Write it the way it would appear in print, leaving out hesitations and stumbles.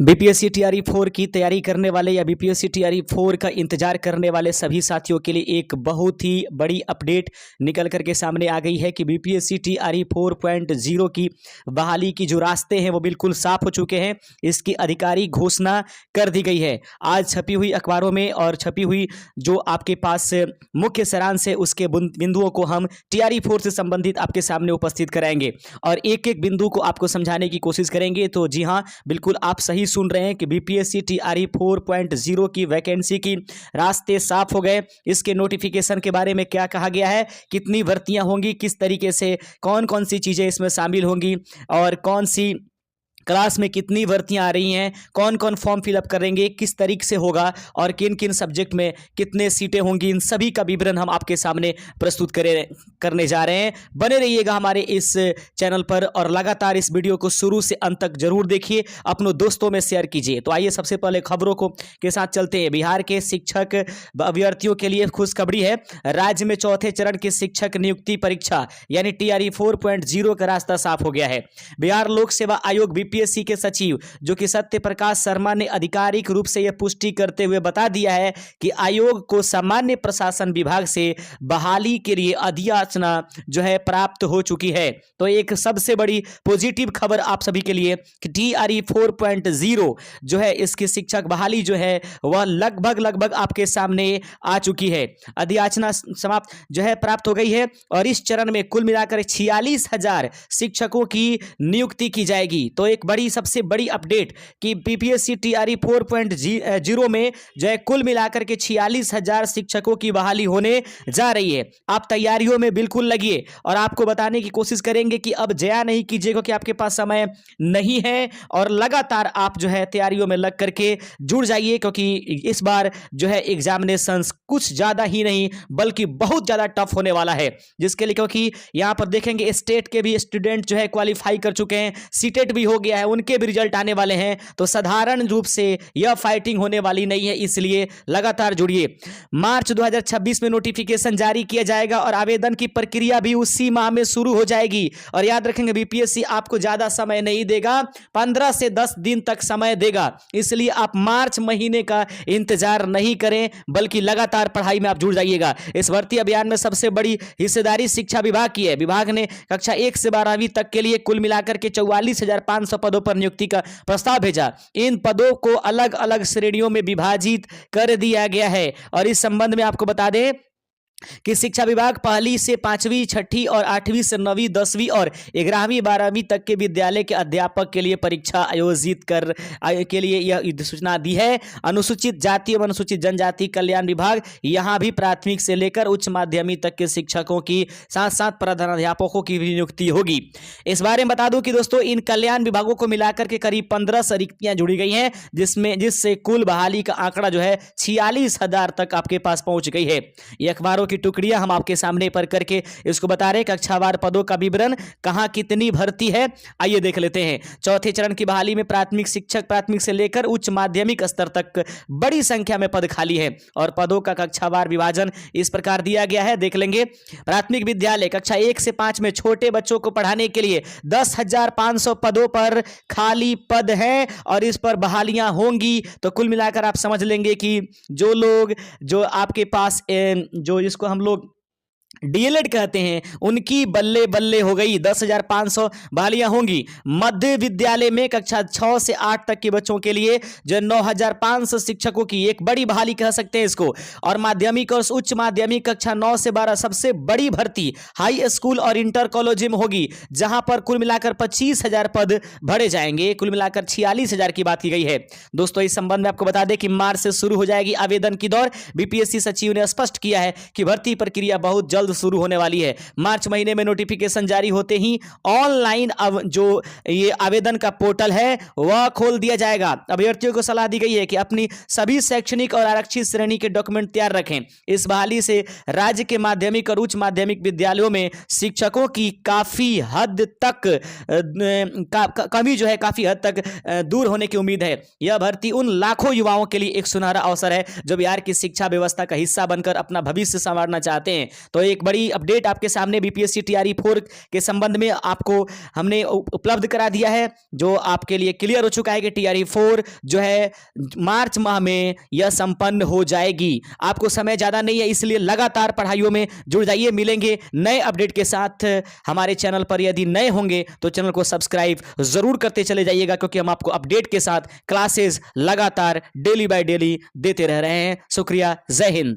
BPSC TRE 4 की तैयारी करने वाले या बीपीएससी टीआरई 4 का इंतजार करने वाले सभी साथियों के लिए एक बहुत ही बड़ी अपडेट निकल करके सामने आ गई है कि बीपीएससी टीआरई 4.0 की बहाली की जो रास्ते हैं वो बिल्कुल साफ हो चुके हैं। इसकी आधिकारिक घोषणा कर दी गई है आज छपी हुई अखबारों में, और छपी हुई जो आपके पास मुख्य सारांश है उसके बिंदुओं को हम टीआरई 4 से संबंधित आपके सामने उपस्थित कराएंगे और एक एक बिंदु को आपको समझाने की कोशिश करेंगे। तो जी हाँ, बिल्कुल आप सही सुन रहे हैं कि बीपीएससी टीआरई 4.0 की वैकेंसी की रास्ते साफ हो गए। इसके नोटिफिकेशन के बारे में क्या कहा गया है, कितनी भर्तियां होंगी, किस तरीके से कौन कौन सी चीजें इसमें शामिल होंगी और कौन सी क्लास में कितनी भर्तियां आ रही हैं, कौन कौन फॉर्म फिलअप करेंगे, किस तरीके से होगा और किन किन सब्जेक्ट में कितने सीटें होंगी, इन सभी का विवरण हम आपके सामने प्रस्तुत करने जा रहे हैं। बने रहिएगा हमारे इस चैनल पर और लगातार इस वीडियो को शुरू से अंत तक जरूर देखिए, अपनों दोस्तों में शेयर कीजिए। तो आइए सबसे पहले खबरों को के साथ चलते हैं। बिहार के शिक्षक अभ्यर्थियों के लिए खुशखबरी है। राज्य में चौथे चरण की शिक्षक नियुक्ति परीक्षा यानी टीआरई 4.0 का रास्ता साफ हो गया है। बिहार लोक सेवा आयोग बीपीएससी के सचिव जो कि सत्य प्रकाश शर्मा ने आधिकारिक रूप से यह पुष्टि करते हुए बता दिया है कि आयोग को सामान्य प्रशासन विभाग से बहाली के लिए अधिसूचना जो है प्राप्त हो चुकी है। तो एक सबसे बड़ी पॉजिटिव खबर आप सभी के लिए कि टीआरई 4.0 जो है इसकी शिक्षक बहाली जो है वह लगभग आपके सामने आ चुकी है। अधिसूचना समाप्त जो है प्राप्त हो गई है और इस चरण में कुल मिलाकर 46,000 शिक्षकों की नियुक्ति की जाएगी। तो एक बड़ी सबसे बड़ी अपडेट कि बीपीएससी टीआरई 4.0 में जो है कुल मिलाकर के 46,000 शिक्षकों की बहाली होने जा रही है। आप तैयारियों में बिल्कुल लगिए और आपको बताने की कोशिश करेंगे कि अब जया नहीं कीजिएगा कि आपके पास समय नहीं है और लगातार आप जो है तैयारियों में लग करके जुड़ जाइए, क्योंकि इस बार जो है एग्जामिनेशंस कुछ ज्यादा ही नहीं बल्कि बहुत ज्यादा टफ होने वाला है। जिसके लिए क्योंकि यहां पर देखेंगे स्टेट के भी स्टूडेंट जो है क्वालिफाई कर चुके हैं, सीटेट भी हो गया है, उनके भी रिजल्ट आने वाले हैं। तो साधारण रूप से यह फाइटिंग होने वाली नहीं है, इसलिए लगातार जुड़िए। मार्च 2026 में नोटिफिकेशन जारी किया जाएगा और आवेदन की प्रक्रिया भी उसी माह में शुरू हो जाएगी। और याद रखेंगे बीपीएससी आपको ज्यादा समय नहीं देगा, 15 से 10 दिन तक समय देगा, इसलिए आप मार्च महीने का इंतजार नहीं करें बल्कि लगातार पढ़ाई में आप जुड़ जाइएगा। इस भर्ती अभियान में सबसे बड़ी हिस्सेदारी शिक्षा विभाग की है। विभाग ने कक्षा 1 से 12वीं तक के लिए कुल मिलाकर के 44,500 पदों पर नियुक्ति का प्रस्ताव भेजा। इन पदों को अलग अलग श्रेणियों में विभाजित कर दिया गया है और इस संबंध में आपको बता दें कि शिक्षा विभाग पहली से 5वीं, 6ठी और 8वीं से 9वीं, 10वीं और 11वीं, 12वीं तक के विद्यालय के अध्यापक के लिए परीक्षा आयोजित के लिए यह सूचना दी है। अनुसूचित जाति एवं अनुसूचित जनजाति कल्याण विभाग यहां भी प्राथमिक से लेकर उच्च माध्यमिक तक के शिक्षकों की साथ साथ प्रधानाध्यापकों की भी नियुक्ति होगी। इस बारे में बता दूं कि दोस्तों इन कल्याण विभागों को मिलाकर के करीब 15 रिक्तियां जुड़ी गई हैं, जिससे कुल बहाली का आंकड़ा जो है 46,000 तक आपके पास पहुंच गई है। यह अखबारों की टुकड़ियां हम आपके सामने पर करके इसको बता रहे हैं। कक्षावार पदों का विवरण, कहां कितनी भर्ती है, आइए देख लेते हैं। चौथे चरण की बहाली में प्राथमिक शिक्षक, प्राथमिक से लेकर उच्च माध्यमिक स्तर तक बड़ी संख्या में पद खाली है और पदों का कक्षावार विभाजन इस प्रकार दिया गया है, देख लेंगे। प्राथमिक विद्यालय कक्षा 1 से 5 में छोटे बच्चों को पढ़ाने के लिए 10,500 पदों पर खाली पद हैं और इस पर बहालियां होंगी। तो कुल मिलाकर आप समझ लेंगे कि जो लोग जो आपके पास जो इसको हम लोग डीएलएड कहते हैं उनकी बल्ले बल्ले हो गई, 10,500 बहालियां होंगी। मध्य विद्यालय में कक्षा 6 से 8 तक के बच्चों के लिए जो 9,500 शिक्षकों की एक बड़ी बहाली कह सकते हैं इसको। और माध्यमिक और उच्च माध्यमिक कक्षा 9 से 12 सबसे बड़ी भर्ती हाई स्कूल और इंटर कॉलेज में होगी, जहां पर कुल मिलाकर 25,000 पद भरे जाएंगे। कुल मिलाकर 46,000 की बात की गई है। दोस्तों इस संबंध में आपको बता दें कि मार्च से शुरू हो जाएगी आवेदन की दौर। बीपीएससी सचिव ने स्पष्ट किया है कि भर्ती प्रक्रिया बहुत जल्द शुरू होने वाली है। मार्च महीने में नोटिफिकेशन जारी होते ही ऑनलाइन जो ये आवेदन का पोर्टल है वह खोल दिया जाएगा। अभ्यर्थियों को सलाह दी गई है कि अपनी सभी शैक्षणिक और आरक्षित श्रेणी के डॉक्यूमेंट तैयार रखें। इस बहाली से राज्य के माध्यमिक और उच्च माध्यमिक विद्यालयों में शिक्षकों की काफी हद तक कमी जो है काफी हद तक दूर होने की उम्मीद है। यह भर्ती उन लाखों युवाओं के लिए एक सुनहरा अवसर है जो बिहार की शिक्षा व्यवस्था का हिस्सा बनकर अपना भविष्य संवारना चाहते हैं। तो एक एक बड़ी अपडेट आपके सामने बीपीएससी टीआरई 4 के संबंध में आपको हमने उपलब्ध करा दिया है, जो आपके लिए क्लियर हो चुका है कि टीआरई 4 जो है मार्च माह में यह संपन्न हो जाएगी। आपको समय ज़्यादा नहीं है, इसलिए लगातार पढ़ाइयों में जुड़ जाइए। मिलेंगे नए अपडेट के साथ हमारे चैनल पर। यदि नए होंगे तो चैनल को सब्सक्राइब जरूर करते चले जाइएगा, क्योंकि हम आपको अपडेट के साथ क्लासेस लगातार डेली बाय डेली देते रह रहे हैं। शुक्रिया, जय हिंद।